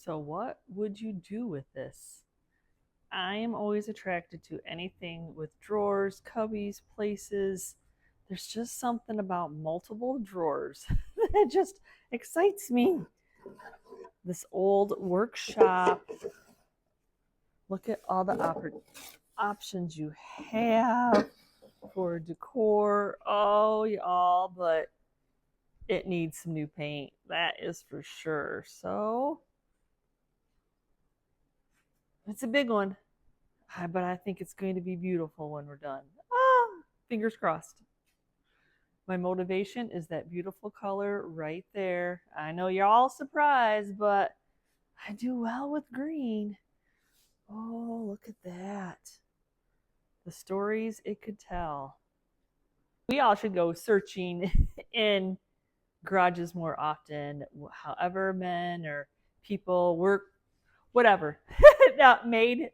So what would you do with this? I am always attracted to anything with drawers, cubbies, places. There's just something about multiple drawers that just excites me. This old workshop. Look at all the options you have for decor. Oh, y'all, but it needs some new paint. That is for sure. So it's a big one, but I think it's going to be beautiful when we're done. Fingers crossed. My motivation is that beautiful color right there. I know you're all surprised, but I do well with green. Oh, look at that. The stories it could tell. We all should go searching in garages more often, however men or people work, whatever, that made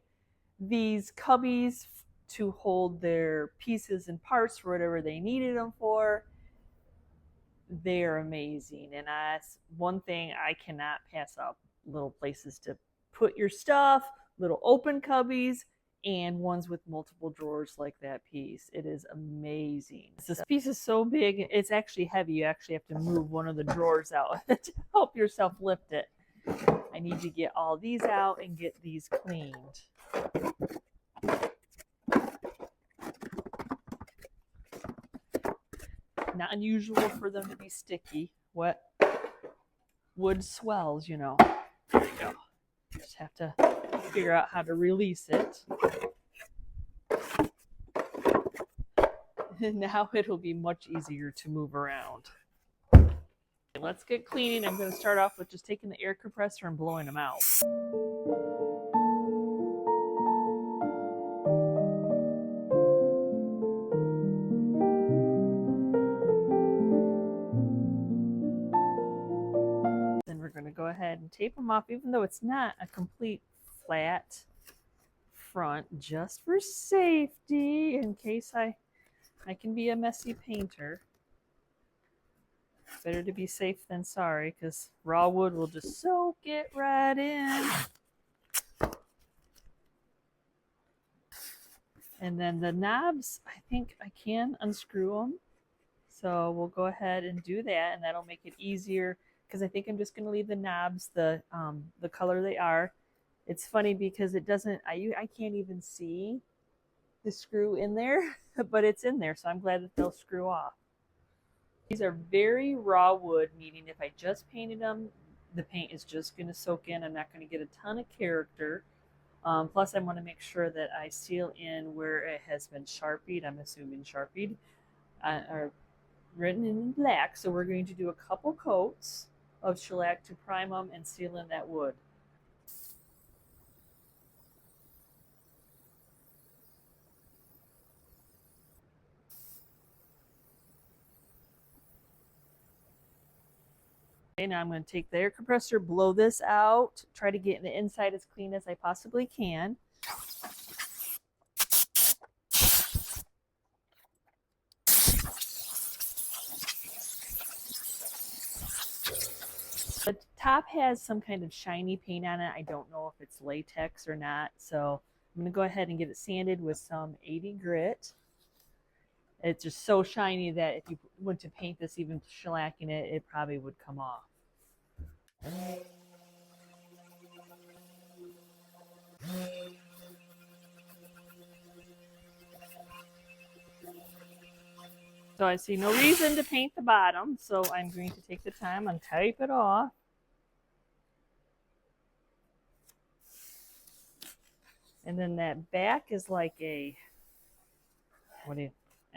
these cubbies to hold their pieces and parts for whatever they needed them for. They're amazing. And that's one thing I cannot pass up. Little places to put your stuff, little open cubbies, and ones with multiple drawers like that piece. It is amazing. This piece is so big, it's actually heavy. You actually have to move one of the drawers out to help yourself lift it. I need to get all these out and get these cleaned. Not unusual for them to be sticky. What wood swells, you know. There we go. Just have to figure out how to release it. And now it'll be much easier to move around. Let's get cleaning. I'm going to start off with just taking the air compressor and blowing them out. Then we're going to go ahead and tape them off, even though it's not a complete flat front, just for safety, in case I can be a messy painter. Better to be safe than sorry, because raw wood will just soak it right in. And then the knobs, I think I can unscrew them. So we'll go ahead and do that, and that'll make it easier, because I think I'm just going to leave the knobs the color they are. It's funny because it doesn't, I can't even see the screw in there, but it's in there, so I'm glad that they'll screw off. These are very raw wood, meaning if I just painted them, the paint is just going to soak in. I'm not going to get a ton of character. Plus, I want to make sure that I seal in where it has been sharpied. I'm assuming sharpied, or written in black. So we're going to do a couple coats of shellac to prime them and seal in that wood. Okay, now I'm going to take the air compressor, blow this out, try to get the inside as clean as I possibly can. The top has some kind of shiny paint on it. I don't know if it's latex or not, so I'm going to go ahead and get it sanded with some 80 grit. It's just so shiny that if you went to paint this, even shellacking it, it probably would come off. So I see no reason to paint the bottom, so I'm going to take the time and type it off. And then that back is like a,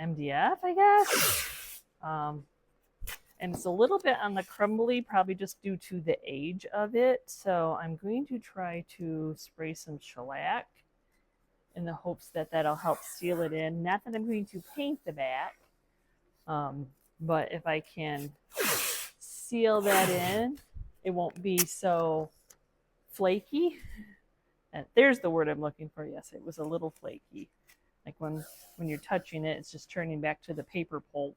MDF, I guess? And it's a little bit on the crumbly, probably just due to the age of it. So I'm going to try to spray some shellac in the hopes that that'll help seal it in. Not that I'm going to paint the back, but if I can seal that in, it won't be so flaky. And there's the word I'm looking for. Yes, it was a little flaky. Like when you're touching it, it's just turning back to the paper pulp.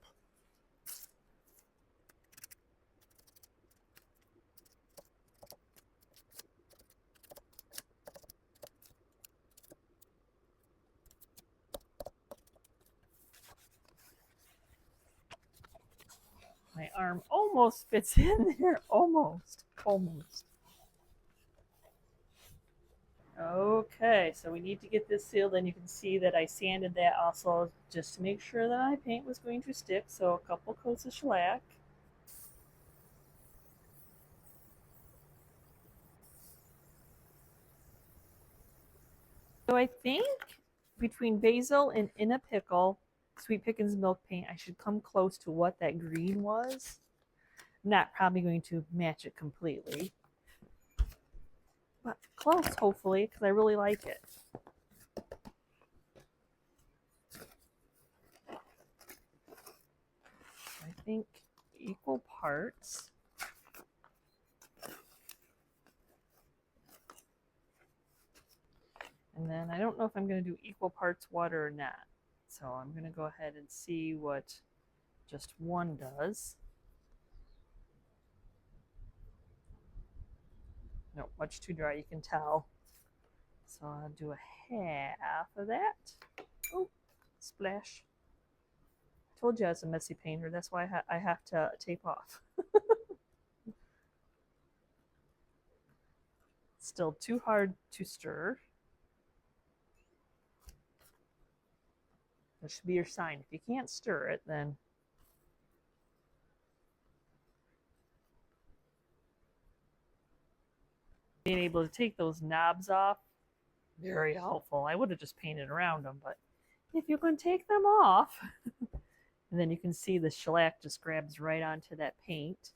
My arm almost fits in there. Almost. Okay, so we need to get this sealed, and you can see that I sanded that also just to make sure that my paint was going to stick. So a couple coats of shellac. So I think between basil and in a pickle, Sweet Pickins milk paint, I should come close to what that green was. I'm not probably going to match it completely, but close hopefully, because I really like it. I think equal parts. And then I don't know if I'm going to do equal parts water or not. So I'm going to go ahead and see what just one does. No, much too dry, you can tell. So I'll do a half of that. Oh, splash. I told you I was a messy painter. That's why I have to tape off. Still too hard to stir. That should be your sign. If you can't stir it, then being able to take those knobs off, very helpful. I would have just painted around them, but if you can take them off, and then you can see the shellac just grabs right onto that paint.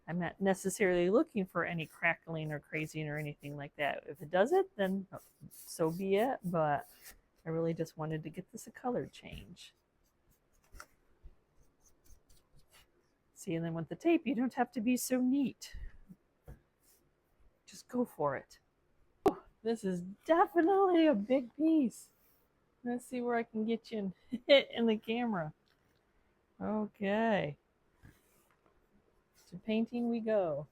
I'm not necessarily looking for any crackling or crazing or anything like that. If it does it, then so be it, but I really just wanted to get this a color change. See, and then with the tape, you don't have to be so neat. Just go for it. Oh, this is definitely a big piece. Let's see where I can get you in the camera. Okay. To painting we go.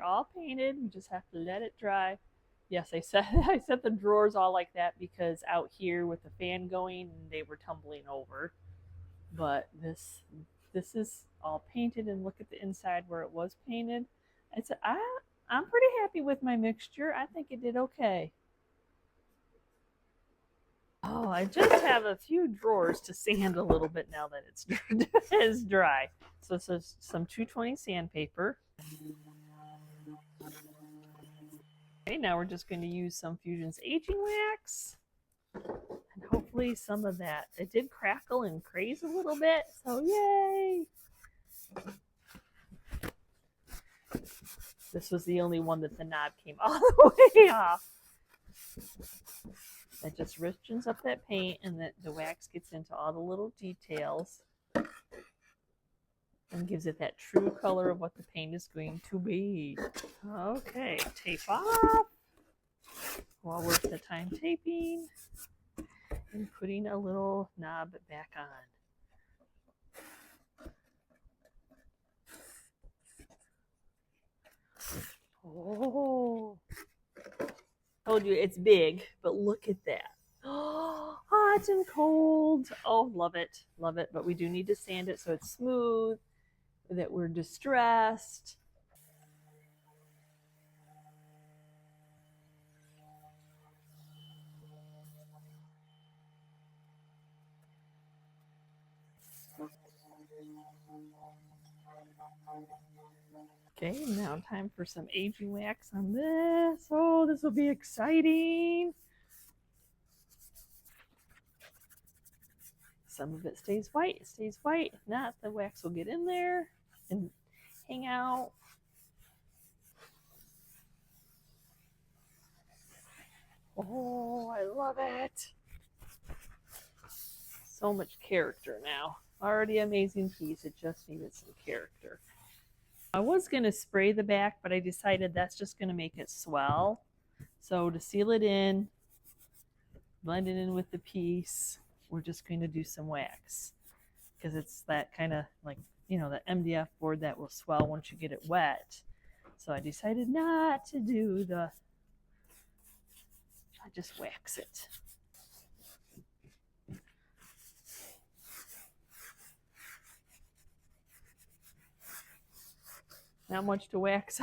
All painted. You just have to let it dry. Yes, I set the drawers all like that because out here with the fan going, they were tumbling over. But this is all painted, and look at the inside where it was painted. I'm pretty happy with my mixture. I think it did okay. Oh, I just have a few drawers to sand a little bit now that it's dry. So some 220 sandpaper. Okay, now we're just going to use some Fusion's aging wax, and hopefully some of that. It did crackle and craze a little bit, so yay! This was the only one that the knob came all the way off. That just richens up that paint, and the wax gets into all the little details and gives it that true color of what the paint is going to be. Okay, tape off while we're at the time taping and putting a little knob back on. Oh, told you it's big, but look at that. Oh, hot and cold. Oh, love it, love it. But we do need to sand it so it's smooth, that we're distressed. Okay, now time for some aging wax on this. Oh, this will be exciting. Some of it stays white, it stays white. If not, the wax will get in there and hang out. Oh, I love it. So much character now. Already amazing piece. It just needed some character. I was going to spray the back, but I decided that's just going to make it swell. So to seal it in, blend it in with the piece, we're just going to do some wax. Because it's that kind of like, you know, the MDF board that will swell once you get it wet. So I decided not to do the, I just wax it. Not much to wax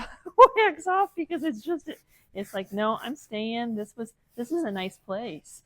off because it's just, it's like, no, I'm staying. This is a nice place.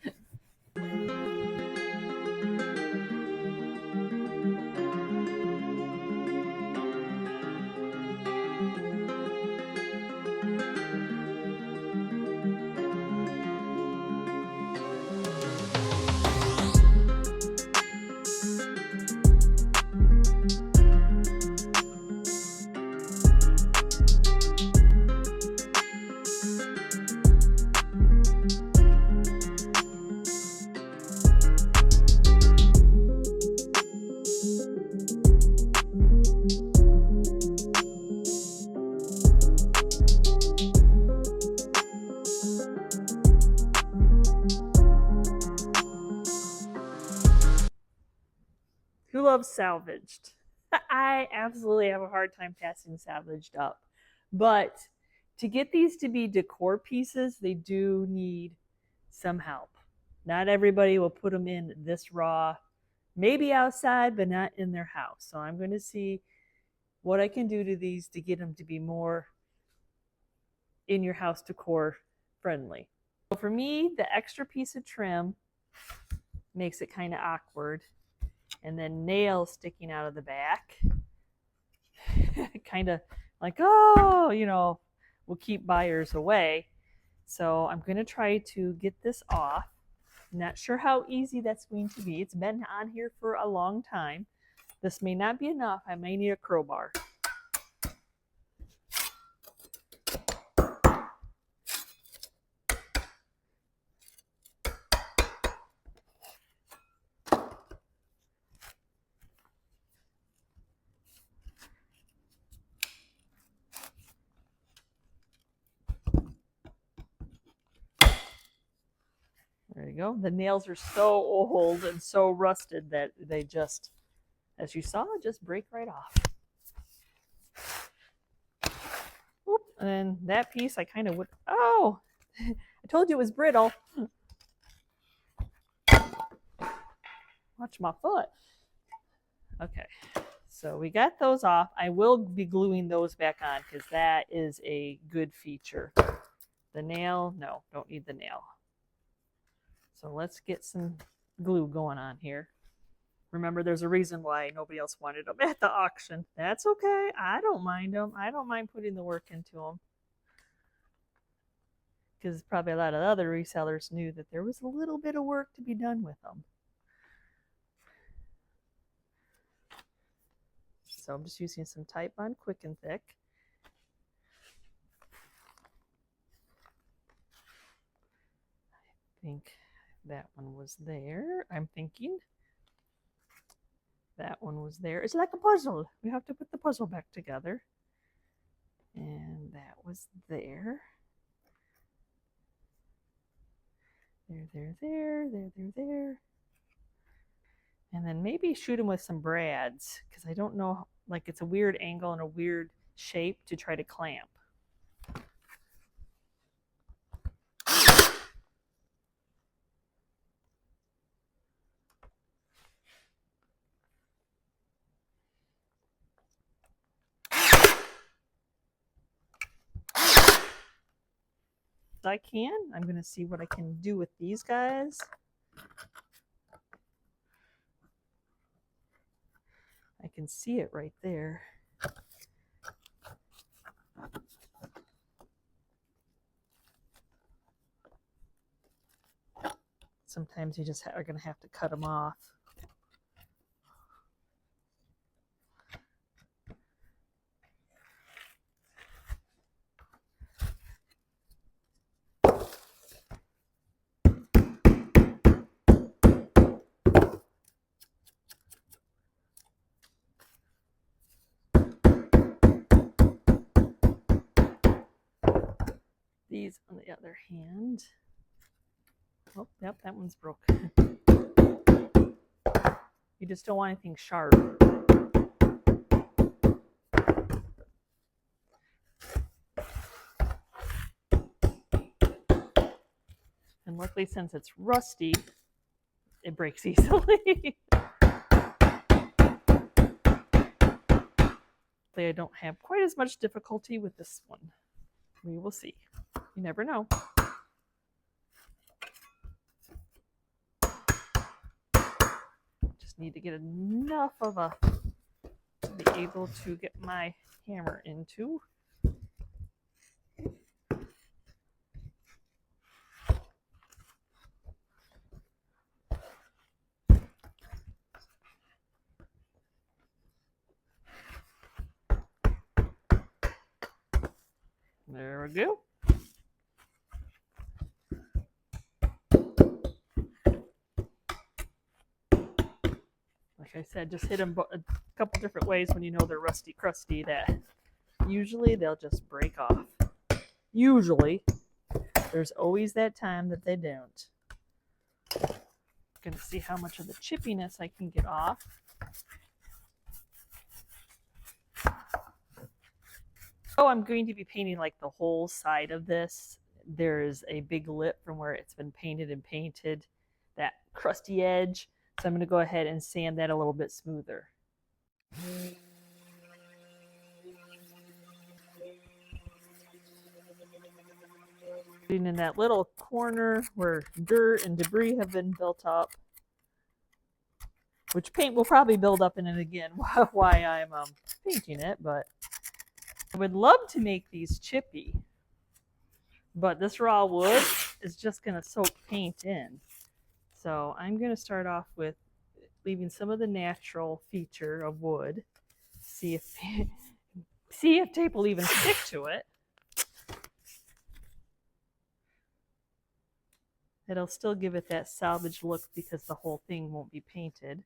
Who loves salvaged? I absolutely have a hard time passing salvaged up. But to get these to be decor pieces, they do need some help. Not everybody will put them in this raw, maybe outside, but not in their house. So I'm going to see what I can do to these to get them to be more in your house decor friendly. So for me, the extra piece of trim makes it kind of awkward. And then nails sticking out of the back. Kind of like, oh, you know, will keep buyers away. So I'm going to try to get this off. Not sure how easy that's going to be. It's been on here for a long time. This may not be enough. I may need a crowbar. There you go. The nails are so old and so rusted that they just, as you saw, just break right off. Oop. And that piece I kind of would, oh, I told you it was brittle. Watch my foot. Okay, so we got those off. I will be gluing those back on because that is a good feature. The nail, no, don't need the nail. So let's get some glue going on here. Remember, there's a reason why nobody else wanted them at the auction. That's okay. I don't mind them. I don't mind putting the work into them. Because probably a lot of other resellers knew that there was a little bit of work to be done with them. So I'm just using some Titebond Quick and Thick. I think that one was there. I'm thinking that one was there. It's like a puzzle. We have to put the puzzle back together. And that was there. There. And then maybe shoot them with some brads because I don't know, like it's a weird angle and a weird shape to try to clamp. I can. I'm going to see what I can do with these guys. I can see it right there. sometimes you just are going to have to cut them off. These, on the other hand, oh, yep, that one's broken. You just don't want anything sharp. And luckily, since it's rusty, it breaks easily. I don't have quite as much difficulty with this one. We will see. You never know. Just need to get enough of a to be able to get my hammer into. There we go. Like I said, just hit them a couple different ways when you know they're rusty crusty, that usually they'll just break off. Usually. There's always that time that they don't. I'm going to see how much of the chippiness I can get off. Oh, I'm going to be painting like the whole side of this. There is a big lip from where it's been painted and painted, that crusty edge. So I'm going to go ahead and sand that a little bit smoother. In that little corner where dirt and debris have been built up, which paint will probably build up in it again while I'm painting it, but I would love to make these chippy, but this raw wood is just going to soak paint in. So I'm going to start off with leaving some of the natural feature of wood, see if tape will even stick to it. It'll still give it that salvage look because the whole thing won't be painted.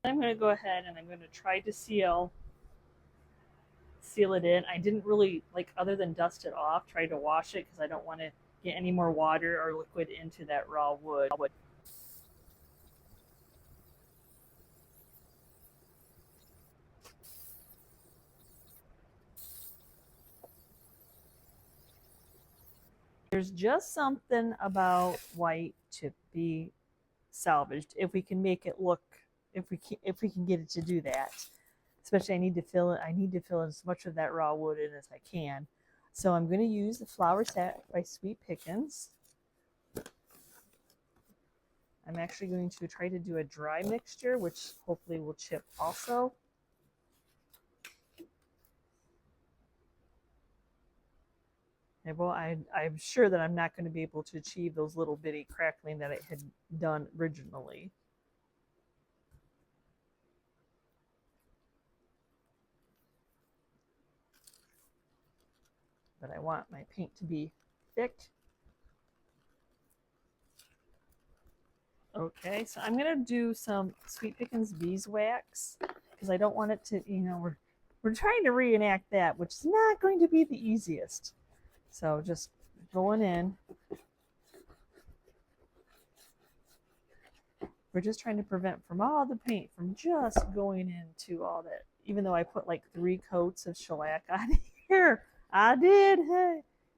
I'm going to go ahead and I'm going to try to seal it in. I didn't really, like, other than dust it off, try to wash it because I don't want to get any more water or liquid into that raw wood. There's just something about white to be salvaged if we can make it look, if we can get it to do that. Especially I need to fill in as much of that raw wood in as I can. So I'm going to use the Flower Set by Sweet Pickins. I'm actually going to try to do a dry mixture, which hopefully will chip also. And well, I'm sure that I'm not going to be able to achieve those little bitty crackling that I had done originally. But I want my paint to be thick. Okay, so I'm going to do some Sweet Pickins beeswax because I don't want it to, you know, we're trying to reenact that, which is not going to be the easiest. So just going in. We're just trying to prevent from all the paint from just going into all that. Even though I put like 3 coats of shellac on here. I did.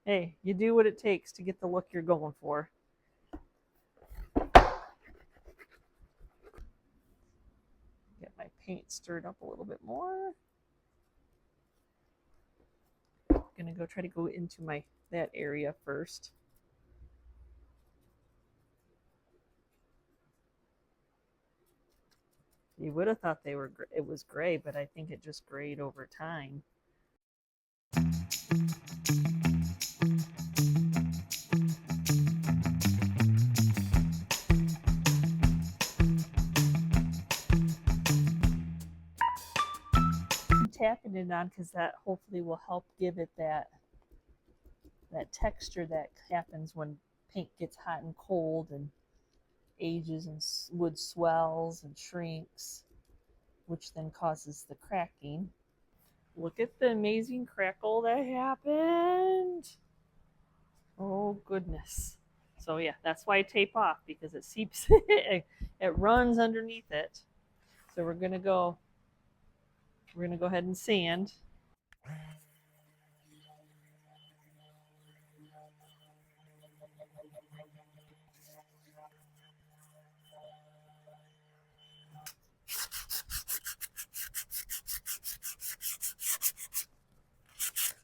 Hey, you do what it takes to get the look you're going for. Get my paint stirred up a little bit more. I'm gonna go try to go into that area first. You would have thought it was gray, but I think it just grayed over time. I'm tapping it on because that hopefully will help give it that texture that happens when paint gets hot and cold and ages and wood swells and shrinks, which then causes the cracking. Look at the amazing crackle that happened. Oh goodness. So yeah, that's why I tape off, because it seeps, it runs underneath it. So we're gonna go ahead and sand.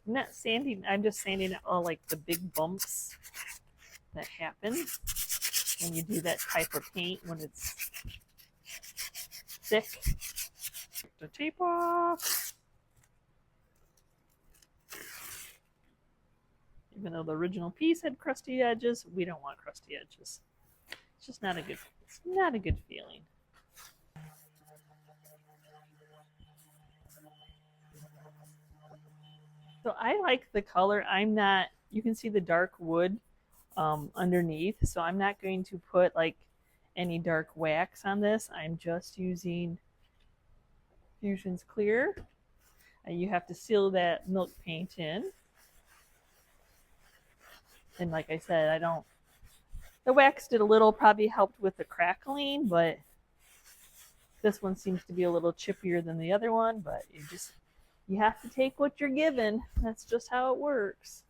I'm not sanding, I'm just sanding all like the big bumps that happen when you do that type of paint, when it's thick. The tape off. Even though the original piece had crusty edges, we don't want crusty edges. It's just not a good, it's not a good feeling. So I like the color. I'm not, you can see the dark wood underneath, so I'm not going to put like any dark wax on this. I'm just using Fusion's Clear. You have to seal that milk paint in. And like I said, the wax did a little, probably helped with the crackling, but this one seems to be a little chippier than the other one, but you have to take what you're given. That's just how it works.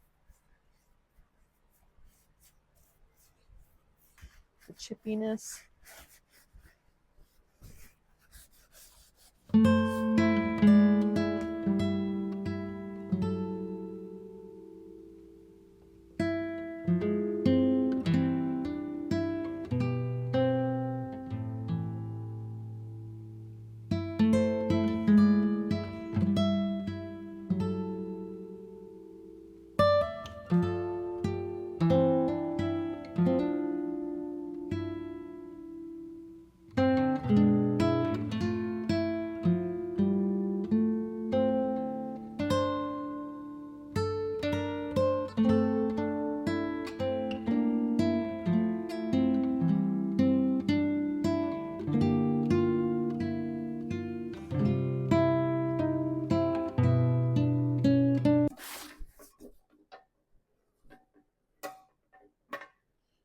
The chippiness.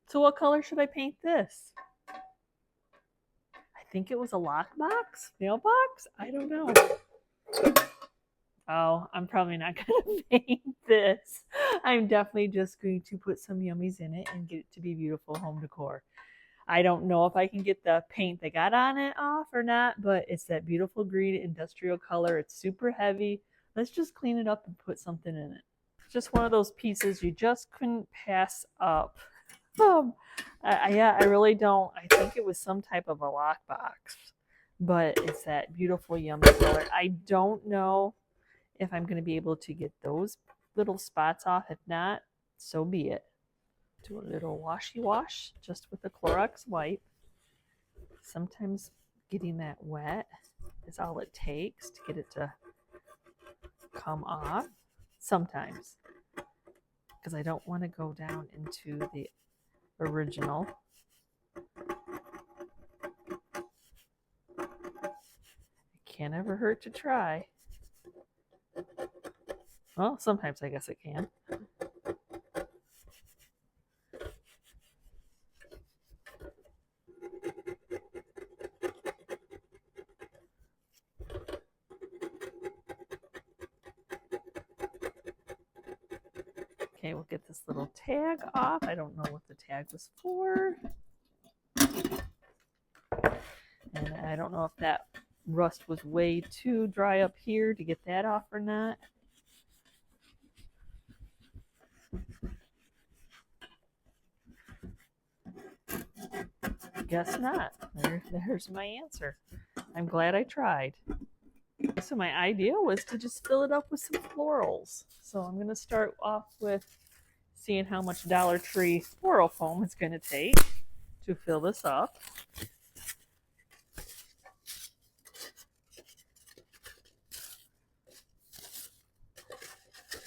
So what color should I paint this? I think it was a lockbox? Mailbox? I don't know. Oh, I'm probably not going to paint this. I'm definitely just going to put some yummies in it and get it to be beautiful home decor. I don't know if I can get the paint that got on it off or not, but it's that beautiful green industrial color. It's super heavy. Let's just clean it up and put something in it. Just one of those pieces you just couldn't pass up. Yeah, I really don't. I think it was some type of a lockbox, but it's that beautiful yummy color. I don't know if I'm going to be able to get those little spots off. If not, so be it. Do a little washy wash just with a Clorox wipe. Sometimes getting that wet is all it takes to get it to come off. Sometimes, because I don't want to go down into the original. It can't ever hurt to try. Well, sometimes I guess it can. Okay, we'll get this little tag off. I don't know what the tag was for. And I don't know if that rust was way too dry up here to get that off or not. Guess not. There's my answer. I'm glad I tried. So my idea was to just fill it up with some florals. So I'm going to start off with seeing how much Dollar Tree floral foam it's going to take to fill this up.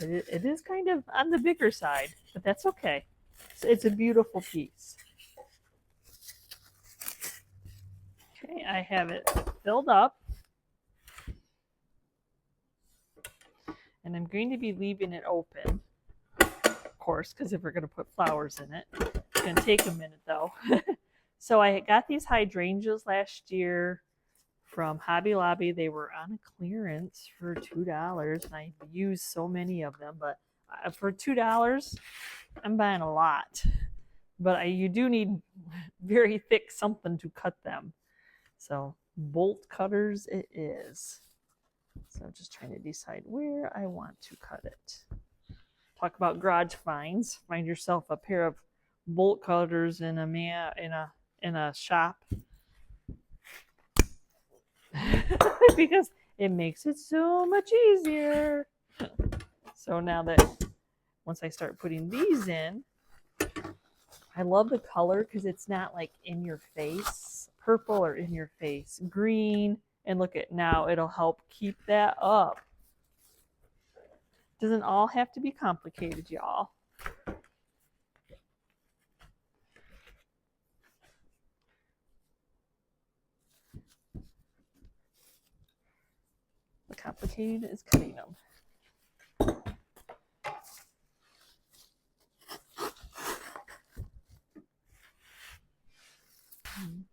It is kind of on the bigger side, but that's okay. It's a beautiful piece. Okay, I have it filled up. And I'm going to be leaving it open, of course, because if we're going to put flowers in it, it's going to take a minute though. So I got these hydrangeas last year from Hobby Lobby. They were on a clearance for $2, and I used so many of them. But for $2, I'm buying a lot. But you do need very thick something to cut them. So bolt cutters it is. So I'm just trying to decide where I want to cut it. Talk about garage finds. Find yourself a pair of bolt cutters in a shop. Because it makes it so much easier. So now that once I start putting these in, I love the color because it's not like in your face, purple or in your face, green. And look at now, it'll help keep that up. Doesn't all have to be complicated, y'all. The complicated is cutting them.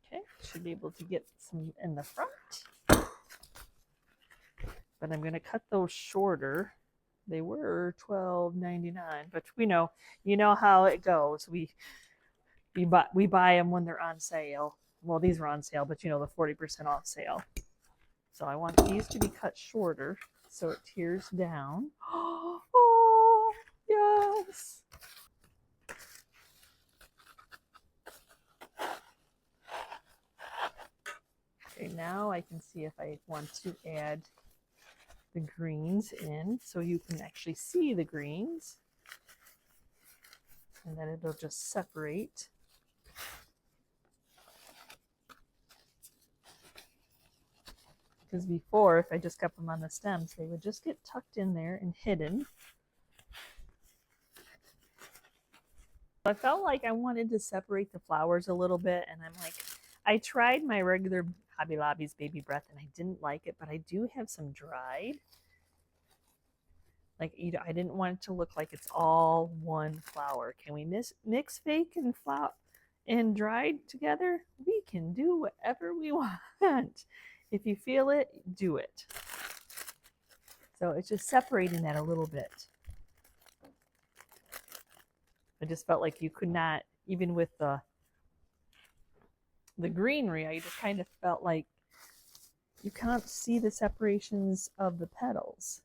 Okay, should be able to get some in the front. But I'm going to cut those shorter. They were $12.99, but you know how it goes. We buy them when they're on sale. Well, these were on sale, but you know, the 40% off sale. So I want these to be cut shorter so it tears down. Oh, yes. Okay, now I can see if I want to add the greens in so you can actually see the greens. And then it'll just separate. Because before, if I just kept them on the stems, they would just get tucked in there and hidden. I felt like I wanted to separate the flowers a little bit, and I'm like, I tried my regular Hobby Lobby's Baby Breath, and I didn't like it, but I do have some dried. Like, I didn't want it to look like it's all one flower. Can we mix fake and flower and dried together? We can do whatever we want. If you feel it, do it. So it's just separating that a little bit. I just felt like you could not, even with the greenery, I just kind of felt like you can't see the separations of the petals.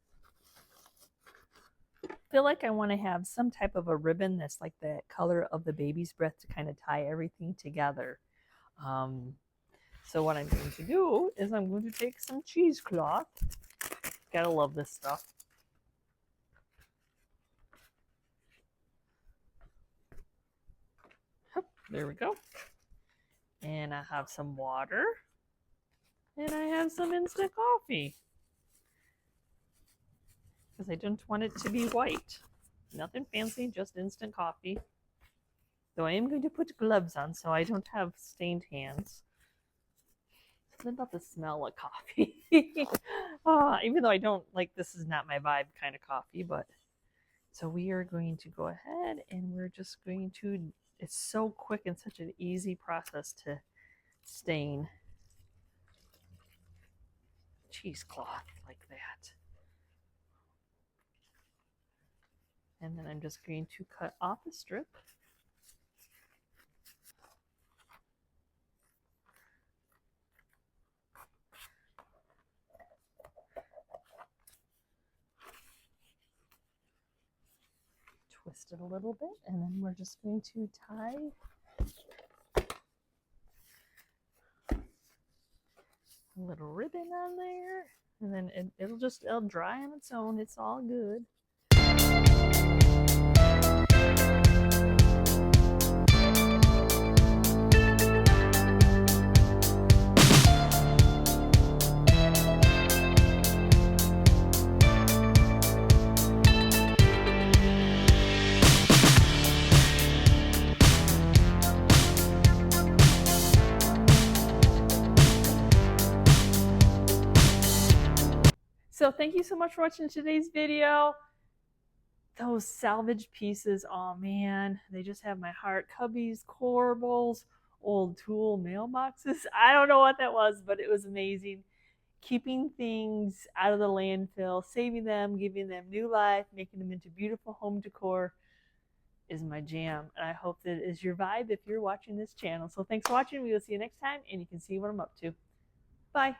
I feel like I want to have some type of a ribbon that's like the color of the baby's breath to kind of tie everything together. So what I'm going to do is I'm going to take some cheesecloth. Gotta love this stuff. There we go. And I have some water. And I have some instant coffee. Because I don't want it to be white. Nothing fancy, just instant coffee. Though I am going to put gloves on so I don't have stained hands. Something about the smell of coffee. Even though I don't like, this is not my vibe kind of coffee, but so we are going to go ahead and we're just going to, it's so quick and such an easy process to stain cheesecloth like that. And then I'm just going to cut off a strip. Twist it a little bit, and then we're just going to tie A little ribbon on there, and then it'll dry on its own. It's all good. So thank you so much for watching today's video. Those salvage pieces, oh man, they just have my heart. Cubbies, corbels, old tool mailboxes. I don't know what that was, but it was amazing. Keeping things out of the landfill, saving them, giving them new life, making them into beautiful home decor is my jam. And I hope that it is your vibe if you're watching this channel. So thanks for watching. We will see you next time, and you can see what I'm up to. Bye.